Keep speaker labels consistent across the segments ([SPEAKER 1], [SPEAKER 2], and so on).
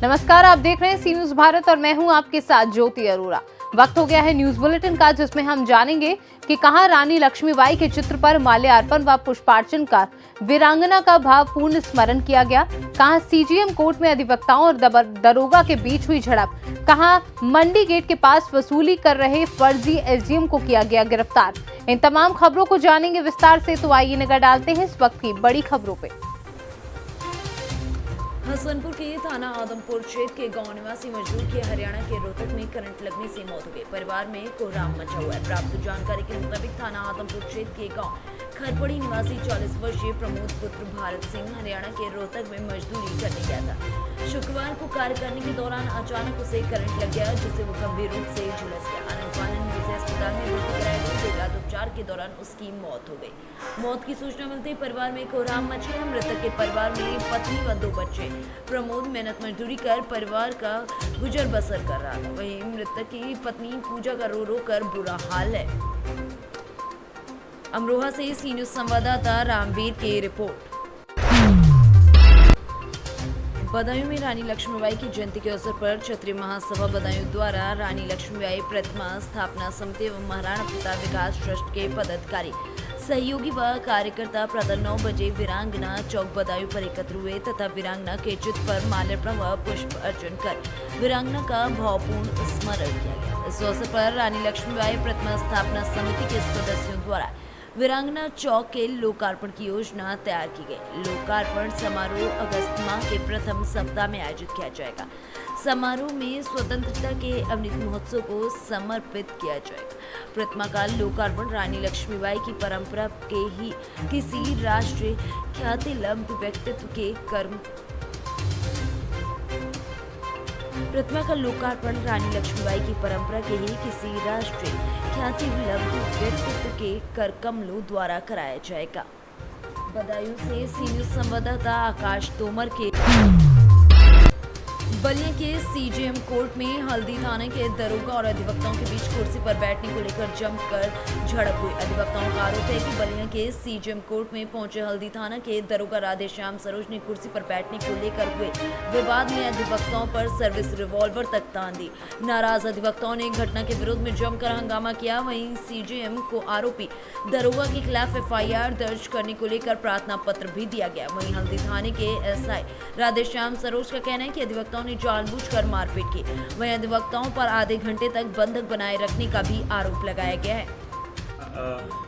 [SPEAKER 1] नमस्कार, आप देख रहे हैं सी न्यूज भारत और मैं हूं आपके साथ ज्योति अरोरा। वक्त हो गया है न्यूज बुलेटिन का, जिसमें हम जानेंगे कि कहां रानी लक्ष्मीबाई के चित्र पर माल्यार्पण व पुष्पार्चन कर वीरांगना का भावपूर्ण स्मरण किया गया, कहां सीजीएम कोर्ट में अधिवक्ताओं और दरोगा के बीच हुई झड़प, कहां मंडी गेट के पास वसूली कर रहे फर्जी एसडीएम को किया गया गिरफ्तार। इन तमाम खबरों को जानेंगे विस्तार से, तो आइए नजर डालते हैं इस वक्त की बड़ी खबरों पे।
[SPEAKER 2] हसनपुर के थाना आदमपुर क्षेत्र के गांव निवासी मजदूर की हरियाणा के रोहतक में करंट लगने से मौत हो गई। परिवार में कोहराम मचा हुआ है। प्राप्त जानकारी के मुताबिक थाना आदमपुर क्षेत्र के गांव खरपड़ी निवासी 40 वर्षीय प्रमोद पुत्र भारत सिंह हरियाणा के रोहतक में मजदूरी करने गया था। शुक्रवार को कार्य करने के दौरान अचानक उसे करंट लग गया, जिससे वो गंभीर रूप से झुलस गया। आनंद में उसे अस्पताल में भर्ती कराया गया। इलाज उपचार के दौरान उसकी मौत हो गई। मौत की सूचना मिलते ही परिवार में कोहराम मच गया। मृतक के परिवार में पत्नी व 2 बच्चे। प्रमोद मेहनत मजदूरी कर परिवार का गुजर बसर कर रहा था। वहीं मृतक की पत्नी पूजा का रो रो कर बुरा हाल है। अमरोहा से सी न्यूज संवाददाता रामवीर की रिपोर्ट। बदायूं में रानी लक्ष्मीबाई की जयंती के अवसर पर क्षत्रिय महासभा बदायूं द्वारा रानी लक्ष्मीबाई प्रतिमा स्थापना समिति एवं महाराणा प्रताप विकास ट्रस्ट के पदाधिकारी, सहयोगी व कार्यकर्ता प्रातः 9 बजे वीरांगना चौक बदायूं पर एकत्र हुए तथा वीरांगना के चित्र पर माल्यार्पण व पुष्प अर्चन कर वीरांगना का भावपूर्ण स्मरण किया गया। इस अवसर पर रानी लक्ष्मीबाई प्रतिमा स्थापना समिति के सदस्यों द्वारा वीरांगना चौक के लोकार्पण की योजना तैयार की गई। लोकार्पण समारोह अगस्त माह के प्रथम सप्ताह में आयोजित किया जाएगा। समारोह में स्वतंत्रता के अमृत महोत्सव को समर्पित किया जाएगा। प्रतिमा का लोकार्पण रानी लक्ष्मीबाई की परंपरा के ही किसी राष्ट्रीय ख्यातिलंब व्यक्तित्व के कर्म प्रतिमा का लोकार्पण रानी लक्ष्मीबाई की परंपरा के ही किसी राष्ट्रीय ख्यातिलंब व्यक्तित्व के कर कमलों द्वारा कराया जाएगा। बदायूं से सी न्यूज संवाददाता आकाश तोमर के। बलिया के सीजीएम कोर्ट में हल्दी थाने के दरोगा और अधिवक्ताओं के बीच कुर्सी पर बैठने को लेकर जमकर झड़प हुई। अधिवक्ताओं का आरोप है कि बलिया के सीजीएम कोर्ट में पहुंचे हल्दी थाना के दरोगा राधेश्याम सरोज ने कुर्सी पर बैठने को लेकर हुए विवाद में अधिवक्ताओं पर सर्विस रिवॉल्वर तक तान दी। नाराज अधिवक्ताओं ने घटना के विरोध में जमकर हंगामा किया। वहीं सीजीएम को आरोपी दरोगा के खिलाफ एफआईआर दर्ज करने को लेकर प्रार्थना पत्र भी दिया गया। वहीं हल्दी थाने के एसआई राधेश्याम सरोज का कहना है कि अधिवक्ताओं ने जानबूझकर मारपीट की। वहीं अधिवक्ताओं पर आधे घंटे तक बंधक बनाए रखने का भी आरोप लगाया गया है।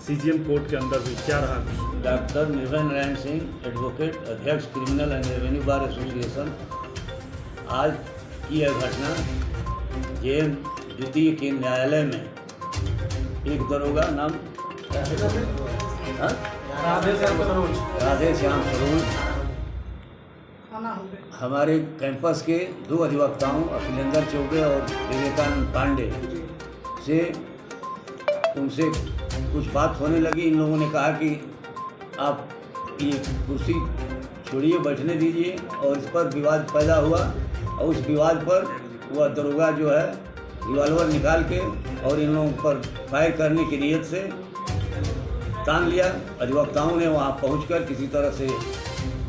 [SPEAKER 3] सीजीएम कोर्ट के अंदर भी क्या रहा?
[SPEAKER 4] डॉक्टर निर्भय नारायण सिंह, एडवोकेट, अध्यक्ष criminal and revenue bar association. आज की यह घटना जेएम द्वितीय के न्यायालय में एक दरोगा नाम राधेश्याम सरोज हमारे कैंपस के 2 अधिवक्ताओं अखिलेंद्र चौबे और विवेकानंद पांडे से उनसे कुछ बात होने लगी। इन लोगों ने कहा कि आप ये कुर्सी छोड़िए, बैठने दीजिए, और इस पर विवाद पैदा हुआ। और उस विवाद पर वह दरोगा जो है रिवॉल्वर निकाल के और इन लोगों पर फायर करने की नीयत से तान लिया। अधिवक्ताओं ने वहाँ पहुंचकर किसी तरह से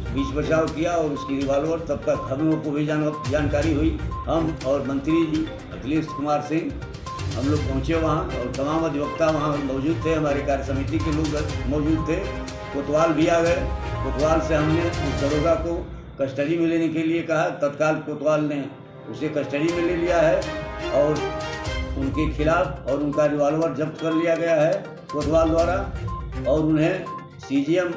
[SPEAKER 4] बीच बचाव किया और उसकी रिवॉल्वर, तब तक हम लोगों को भी जानकारी हुई। हम और मंत्री जी अखिलेश कुमार सिंह हम लोग पहुँचे वहाँ और तमाम अधिवक्ता वहाँ मौजूद थे। हमारे कार्य समिति के लोग मौजूद थे। कोतवाल भी आ गए। कोतवाल से हमने उस दरोगा को कस्टडी में लेने के लिए कहा। तत्काल कोतवाल ने उसे कस्टडी में ले लिया है और उनके खिलाफ और उनका रिवॉल्वर जब्त कर लिया गया है कोतवाल द्वारा। और उन्हें सीजीएम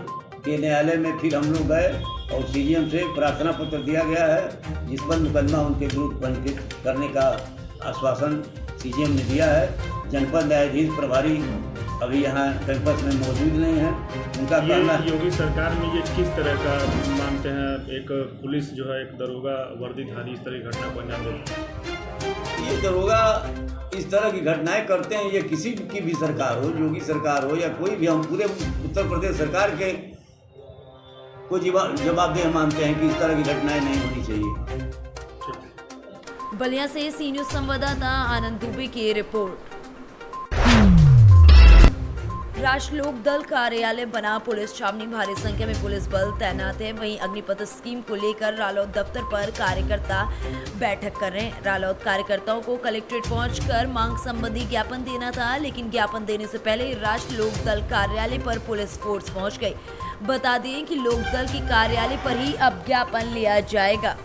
[SPEAKER 4] के न्यायालय में फिर हम लोग गए और सीजीएम से प्रार्थना पत्र दिया गया है, जिस पर मुकदमा उनके विरुद्ध पंजीकृत करने का आश्वासन सीजीएम ने दिया है। जनपद न्यायाधीश प्रभारी अभी यहाँ कैंपस में मौजूद नहीं है। उनका कहना है
[SPEAKER 3] योगी सरकार में ये किस तरह का मानते हैं, एक पुलिस जो है एक दरोगा वर्दीधारी इस तरह की घटना को अंजाम देती है?
[SPEAKER 4] ये दरोगा इस तरह की घटनाएं करते हैं। ये किसी की भी सरकार हो, योगी सरकार हो या कोई भी, हम पूरे उत्तर प्रदेश सरकार के को जवाबदेह मानते हैं कि इस तरह की घटनाएं नहीं होनी चाहिए।
[SPEAKER 2] बलिया से सी न्यूज संवाददाता आनंद दुबे की रिपोर्ट। राष्ट्र लोक दल कार्यालय बना पुलिस छावनी, भारी संख्या में पुलिस बल तैनात है। वहीं अग्निपथ स्कीम को लेकर रालोद दफ्तर पर कार्यकर्ता बैठक कर रहे हैं। रालोद कार्यकर्ताओं को कलेक्ट्रेट पहुंचकर मांग संबंधी ज्ञापन देना था, लेकिन ज्ञापन देने से पहले राष्ट्र लोक दल कार्यालय पर पुलिस फोर्स पहुंच गई। बता दें कि लोक दल के कार्यालय पर ही अब ज्ञापन लिया जाएगा।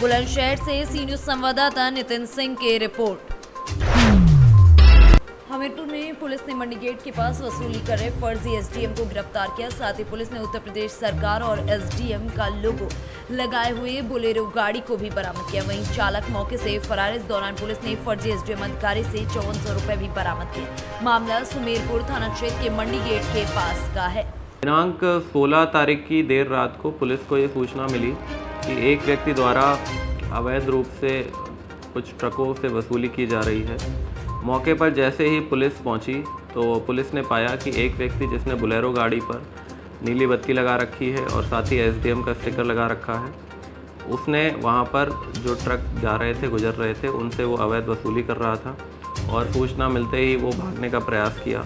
[SPEAKER 2] बुलंदशहर से सी न्यूज संवाददाता नितिन सिंह की रिपोर्ट। हमीरपुर में पुलिस ने मंडी गेट के पास वसूली कर रहे फर्जी एसडीएम को गिरफ्तार किया। साथ ही पुलिस ने उत्तर प्रदेश सरकार और एसडीएम का लोगो लगाए हुए बोलेरो गाड़ी को भी बरामद किया। वहीं चालक मौके से फरार। इस दौरान पुलिस ने फर्जी एसडीएम अधिकारी से 5400 रुपए भी बरामद किए। मामला सुमेरपुर थाना क्षेत्र के मंडी गेट के पास का है।
[SPEAKER 5] दिनांक 16 तारीख की देर रात को पुलिस को ये सूचना मिली कि एक व्यक्ति द्वारा अवैध रूप से कुछ ट्रकों से वसूली की जा रही है। मौके पर जैसे ही पुलिस पहुंची तो पुलिस ने पाया कि एक व्यक्ति जिसने बोलेरो गाड़ी पर नीली बत्ती लगा रखी है और साथ ही एसडीएम का स्टिकर लगा रखा है, उसने वहां पर जो ट्रक जा रहे थे, गुजर रहे थे, उनसे वो अवैध वसूली कर रहा था और सूचना मिलते ही वो भागने का प्रयास किया।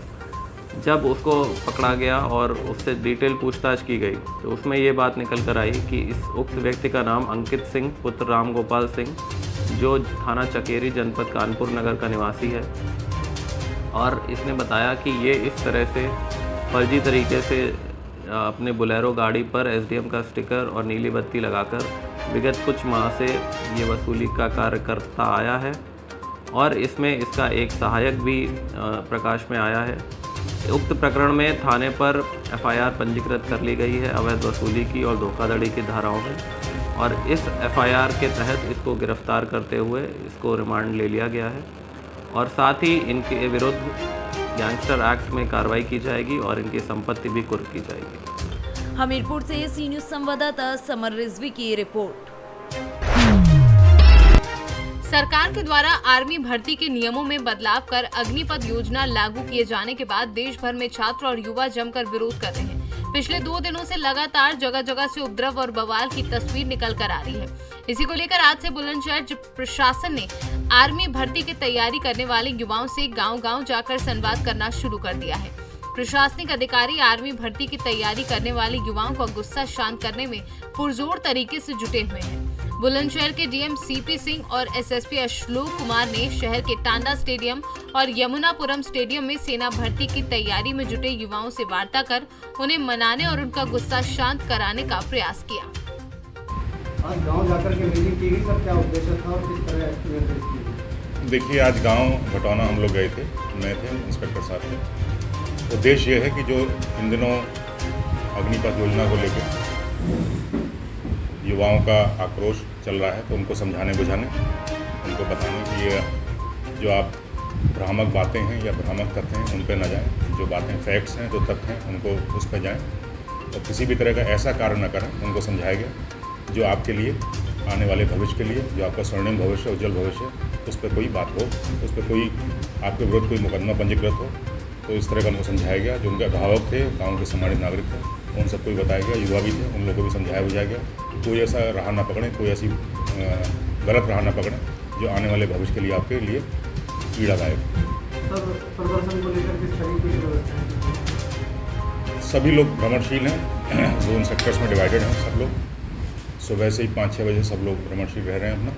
[SPEAKER 5] जब उसको पकड़ा गया और उससे डिटेल पूछताछ की गई तो उसमें ये बात निकल कर आई कि इस उक्त व्यक्ति का नाम अंकित सिंह पुत्र राम गोपाल सिंह, जो थाना चकेरी जनपद कानपुर नगर का निवासी है, और इसने बताया कि ये इस तरह से फर्जी तरीके से अपने बोलेरो गाड़ी पर एसडीएम का स्टिकर और नीली बत्ती लगाकर विगत कुछ माह से ये वसूली का कार्य करता आया है और इसमें इसका एक सहायक भी प्रकाश में आया है। उक्त प्रकरण में थाने पर एफआईआर पंजीकृत कर ली गई है अवैध वसूली की और धोखाधड़ी की धाराओं में, और इस एफआईआर के तहत इसको गिरफ्तार करते हुए इसको रिमांड ले लिया गया है और साथ ही इनके विरुद्ध गैंगस्टर एक्ट में कार्रवाई की जाएगी और इनकी संपत्ति भी कुर्क की जाएगी।
[SPEAKER 2] हमीरपुर से सी न्यूज संवाददाता समर रिजवी की रिपोर्ट।
[SPEAKER 1] सरकार के द्वारा आर्मी भर्ती के नियमों में बदलाव कर अग्निपथ योजना लागू किए जाने के बाद देश भर में छात्र और युवा जमकर विरोध कर रहे हैं। पिछले 2 दिनों से लगातार जगह जगह से उपद्रव और बवाल की तस्वीर निकल कर आ रही है। इसी को लेकर आज से बुलंदशहर प्रशासन ने आर्मी भर्ती की तैयारी करने वाले युवाओं से गांव-गांव जाकर संवाद करना शुरू कर दिया है। प्रशासनिक अधिकारी आर्मी भर्ती की तैयारी करने वाले युवाओं का गुस्सा शांत करने में पुरजोर तरीके से जुटे हुए हैं। बुलंदशहर के डीएम सीपी सिंह और एसएसपी अशोक कुमार ने शहर के टांडा स्टेडियम और यमुनापुरम स्टेडियम में सेना भर्ती की तैयारी में जुटे युवाओं से वार्ता कर उन्हें मनाने और उनका गुस्सा शांत कराने का प्रयास किया।
[SPEAKER 6] आज गांव जाकर के मीटिंग की गई, सर क्या उद्देश्य था और किस तरह?
[SPEAKER 7] देखिए, आज गांव भटौना हम लोग गए थे, मैं थे, इंस्पेक्टर साहब थे। उद्देश्य ये है कि जो इन दिनों अग्निपथ योजना को लेकर युवाओं का आक्रोश चल रहा है तो उनको समझाने बुझाने, उनको बताने कि ये जो आप भ्रामक बातें हैं या भ्रामक तथ्य हैं उन पर न जाएं, जो बातें फैक्ट्स हैं, जो तथ्य हैं उनको उस पर जाएं और किसी भी तरह का ऐसा कार्य न करें। उनको समझाया गया जो आपके लिए आने वाले भविष्य के लिए, जो आपका स्वर्णिम भविष्य, उज्जवल भविष्य, उस पर कोई बात हो, उस पर कोई आपके विरुद्ध कोई मुकदमा पंजीकृत हो, तो इस तरह का उनको समझाया गया। जो उनके अभिभावक थे, गाँव के सम्मानित नागरिक थे, उन सबको भी बताया गया, युवा भी थे, उन लोगों को भी समझाया बुझाया गया। कोई ऐसा राह ना पकड़ें, कोई ऐसी गलत राह ना पकड़ें जो आने वाले भविष्य के लिए आपके लिए पीड़ादायक।
[SPEAKER 6] सर, प्रदर्शन को लेकर किस तरीके की व्यवस्था है?
[SPEAKER 7] सभी लोग भ्रमणशील हैं, जोन सेक्टर्स में डिवाइडेड हैं सब लोग। सुबह से ही 5-6 बजे सब लोग भ्रमणशील रह रहे हैं अपना,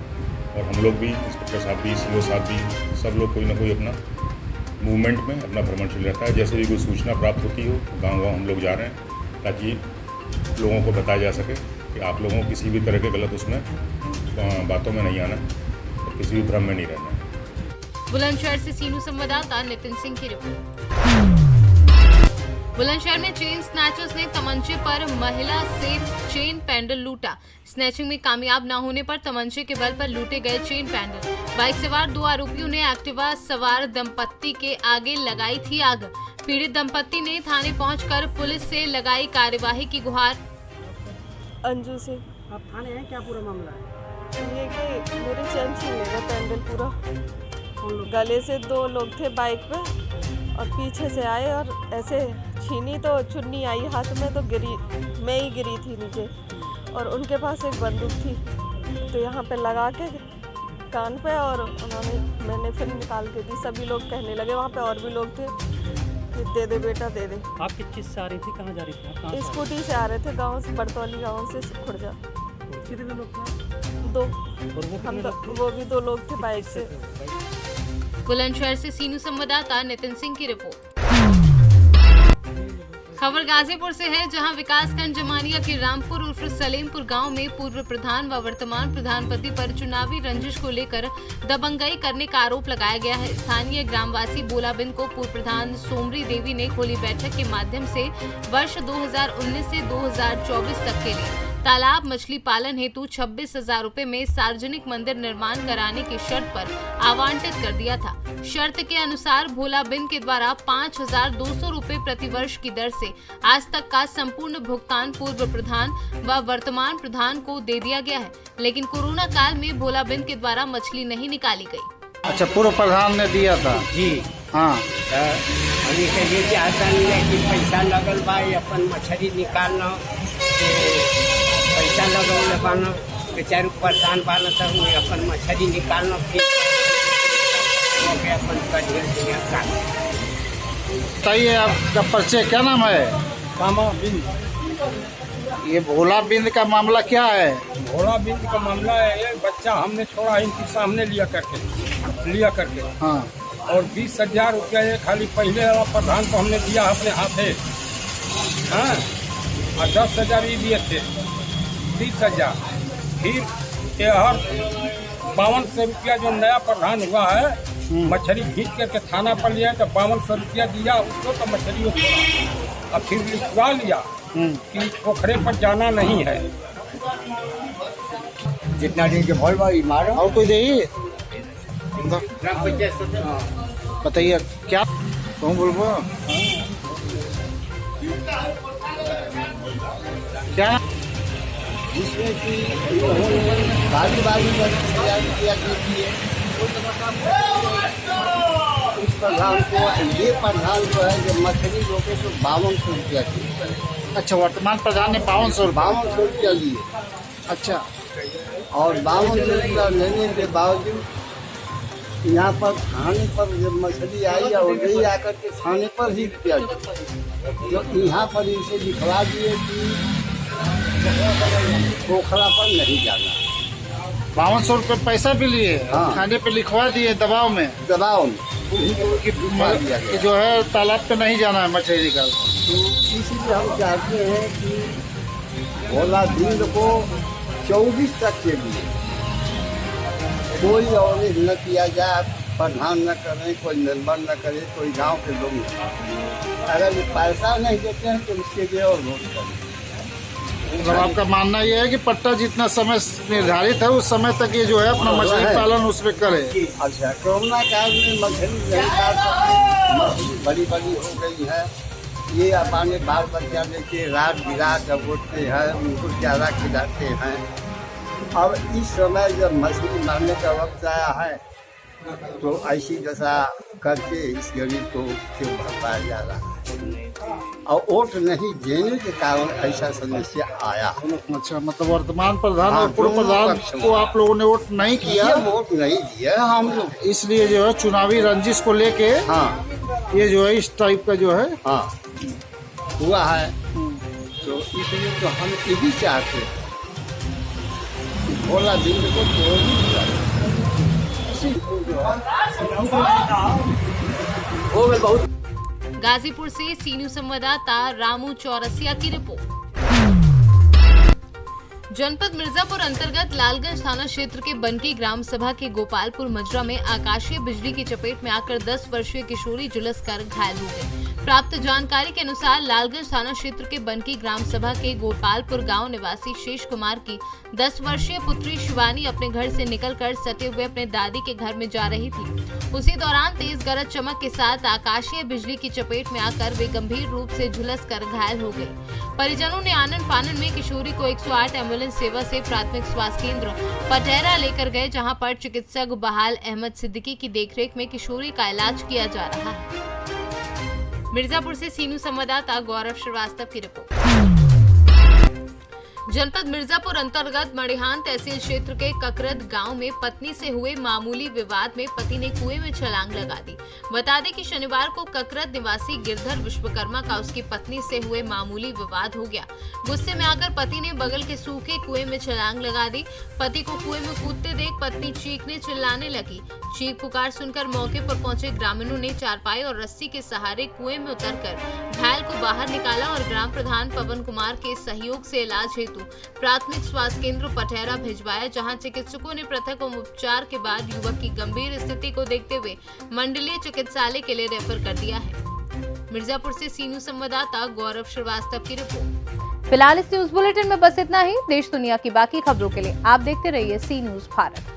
[SPEAKER 7] और हम लोग भी, इंस्पेक्टर साहब भी, सीओ साहब भी, सब लोग कोई ना कोई अपना मूवमेंट में अपना भ्रमणशील रहता है। जैसे भी कोई सूचना प्राप्त होती हो, गाँव-गाँव हम लोग जा रहे हैं ताकि लोगों को बताया जा सके कि आप लोगों को किसी भी तरह के गलत उसमें बातों में नहीं आना और किसी भी भ्रम में नहीं रहना।
[SPEAKER 1] बुलंदशहर से सीनू संवाददाता नितिन सिंह की रिपोर्ट। बुलंदशहर में चेन स्नैचर्स ने तमंचे पर महिला से चेन पैंडल लूटा। स्नैचिंग में कामयाब न होने पर तमंचे के बल पर लूटे गए चेन पैंडल। बाइक सवार 2 आरोपियों ने एक्टिवा सवार दंपत्ति के आगे लगाई थी आग। पीड़ित दंपत्ति ने थाने पहुंचकर पुलिस से लगाई कार्यवाही की गुहार।
[SPEAKER 8] अंजू से।
[SPEAKER 6] आप थाने हैं, क्या पूरा मामला है?
[SPEAKER 8] ये कि मेरी चैन छीन लेगा पैंडल पूरा। गले से 2 लोग थे बाइक पे और पीछे से आए और ऐसे छीनी तो चुन्नी आई हाथ में तो गिरी, मैं ही गिरी थी नीचे, और उनके पास एक बंदूक थी तो यहाँ पे लगा के कान पे, और उन्होंने, मैंने फिर निकाल के दी। सभी लोग कहने लगे, वहाँ पे और भी लोग थे, कि दे दे बेटा दे दे।
[SPEAKER 9] आप किस चीज़ से आ रही थी, कहाँ जा रही थी आप? कहाँ से आ
[SPEAKER 8] स्कूटी से आ रहे थे गांव से, बरतौली गांव से खुर्जा।
[SPEAKER 9] रही थी? कितने लोग थे?
[SPEAKER 8] 2
[SPEAKER 9] और वो
[SPEAKER 8] हम
[SPEAKER 9] कितने लोग थे?
[SPEAKER 8] वो भी 2 लोग थे बाइक से।
[SPEAKER 1] बुलंदशहर से सीनू संवाददाता नितिन सिंह की रिपोर्ट। खबर गाजीपुर से है, जहां विकासखंड जमानिया के रामपुर उर्फ सलेमपुर गांव में पूर्व प्रधान व वर्तमान प्रधान पति पर चुनावी रंजिश को लेकर दबंगई करने का आरोप लगाया गया है। स्थानीय ग्रामवासी बोलाबिंद को पूर्व प्रधान सोमरी देवी ने खोली बैठक के माध्यम से वर्ष 2019 से 2024 तक के लिए तालाब मछली पालन हेतु 26,000 रुपए में सार्वजनिक मंदिर निर्माण कराने की शर्त पर आवंटित कर दिया था। शर्त के अनुसार भोलाबिंद के द्वारा 5,200 रुपए प्रति वर्ष की दर से आज तक का संपूर्ण भुगतान पूर्व प्रधान व वर्तमान प्रधान को दे दिया गया है, लेकिन कोरोना काल में भोलाबिंद के द्वारा मछली नहीं निकाली गई।
[SPEAKER 10] अच्छा, पूर्व प्रधान ने दिया था
[SPEAKER 11] जी।
[SPEAKER 10] हाँ,
[SPEAKER 11] अभी के ये चाहता नहीं है कि पैसा लगल बा अपन मछली निकालना, पैसा लगल पाना बेचारे परेशान पाना सब अपन मछली निकालना, फिर अपन कर
[SPEAKER 10] बताइए आपका परिचय, क्या नाम है?
[SPEAKER 11] कामा बिंद।
[SPEAKER 10] ये भोला बिंद का मामला क्या है?
[SPEAKER 11] भोला बिंद का मामला है, ये बच्चा हमने छोड़ा इनके सामने लिया करके
[SPEAKER 10] हाँ,
[SPEAKER 11] और 20,000 रुपया ये खाली पहले वाला प्रधान को हमने दिया अपने हाथे, हाँ, और 10,000 ये दिए थे, 30,000। फिर ये हर 5200 रुपया जो नया प्रधान हुआ है मछली खींच करके थाना पर लिया तो 5200 रुपया दिया उसको, तो मछली छोड़ा और फिर लिखवा लिया कि पोखरे पर जाना नहीं है। जितना दिन के भोल भाई मारो
[SPEAKER 10] और कोई दे बताइए क्या तुम बोलबो क्या?
[SPEAKER 6] जिसमें कि बारी किया कीजिए उस प्रधान को, ये प्रधान जो है जब मछली रोके तो 5200 रुपया की।
[SPEAKER 10] अच्छा, वर्तमान प्रधान ने 5200
[SPEAKER 6] रुपया लिए।
[SPEAKER 10] अच्छा,
[SPEAKER 6] और 5200 रुपया लेने के बावजूद यहाँ पर थाने पर जब मछली आई और गई आकर के थाने पर ही रुपया तो यहाँ पर इसे लिखवा दिए कि पोखरा पर नहीं जाना।
[SPEAKER 10] 5200 रुपये पैसा भी लिए,
[SPEAKER 6] हाँ।
[SPEAKER 10] खाने पे लिखवा दिए दबाव में कि जो है तालाब पे नहीं जाना है मछली निकाल।
[SPEAKER 6] तो इसीलिए हम चाहते हैं कि भोला बिंद को 24 तक के लिए कोई और न किया जाए, प्रधान न करें, कोई मेंबर न करे, कोई गांव के लोग न। अगर ये पैसा नहीं देते हैं तो उसके लिए और वोट करें।
[SPEAKER 10] मतलब आपका मानना ये है कि पट्टा जितना समय निर्धारित है उस समय तक ये जो है अपना मछली पालन उसमें करे।
[SPEAKER 6] अच्छा, कोरोना काल में मछली नहीं काट सकते, मछली बड़ी बड़ी हो गई है, ये अपने बाल बच्चा लेके रात बिरात जब उठते हैं उनको ज़्यादा खिलाते हैं। अब इस समय जब मछली मरने का वक्त आया है तो ऐसी दशा करके इस गरीब को क्यों भरपाया जा रहा है, और वोट नहीं देने के कारण ऐसा समस्या आया।
[SPEAKER 10] अच्छा, मतलब वर्तमान प्रधान और पूर्व प्रधान को आप लोगों ने वोट नहीं किया?
[SPEAKER 6] वोट नहीं दिया हम लोग,
[SPEAKER 10] इसलिए जो है चुनावी रंजिश को लेके
[SPEAKER 6] हाँ
[SPEAKER 10] ये जो है इस टाइप का जो है
[SPEAKER 6] हाँ हुआ है। तो इसलिए तो हम यही चाहते हैं कि भोला बिंद को बहुत।
[SPEAKER 1] गाजीपुर से सीनू संवाददाता रामू चौरसिया की रिपोर्ट। जनपद मिर्जापुर अंतर्गत लालगंज थाना क्षेत्र के बनकी ग्राम सभा के गोपालपुर मजरा में आकाशीय बिजली की चपेट में आकर 10 वर्षीय किशोरी झुलसकर घायल हो गई। प्राप्त जानकारी के अनुसार लालगंज थाना क्षेत्र के बनकी ग्राम सभा के गोपालपुर गांव निवासी शेष कुमार की 10 वर्षीय पुत्री शिवानी अपने घर से निकलकर सटे हुए अपने दादी के घर में जा रही थी। उसी दौरान तेज गरज चमक के साथ आकाशीय बिजली की चपेट में आकर वे गंभीर रूप से झुलसकर घायल हो गई। परिजनों ने आनन फानन में किशोरी को 108 एम्बुलेंस सेवा से प्राथमिक स्वास्थ्य केंद्र पटेरा लेकर गए, जहां पर चिकित्सक बहाल अहमद सिद्दीकी की देखरेख में किशोरी का इलाज किया जा रहा है। मिर्जापुर से सीनू संवाददाता गौरव श्रीवास्तव की रिपोर्ट। जनपद मिर्जापुर अंतर्गत मड़िहान तहसील क्षेत्र के ककरत गांव में पत्नी से हुए मामूली विवाद में पति ने कुएं में छलांग लगा दी। बता दें कि शनिवार को ककरत निवासी गिरधर विश्वकर्मा का उसकी पत्नी से हुए मामूली विवाद हो गया। गुस्से में आकर पति ने बगल के सूखे कुएं में छलांग लगा दी। पति को कुएं में कूदते देख पत्नी चीखने चिल्लाने लगी। चीख पुकार सुनकर मौके पर पहुंचे ग्रामीणों ने चारपाई और रस्सी के सहारे कुएं में उतरकर घायल को बाहर निकाला और ग्राम प्रधान पवन कुमार के सहयोग से इलाज हेतु प्राथमिक स्वास्थ्य केंद्र पटेरा भिजवाया, जहां चिकित्सकों ने पृथक उपचार के बाद युवक की गंभीर स्थिति को देखते हुए मंडलीय चिकित्सालय के लिए रेफर कर दिया है। मिर्जापुर से सी न्यूज संवाददाता गौरव श्रीवास्तव की रिपोर्ट। फिलहाल इस न्यूज बुलेटिन में बस इतना ही। देश दुनिया की बाकी खबरों के लिए आप देखते रहिए सी न्यूज भारत।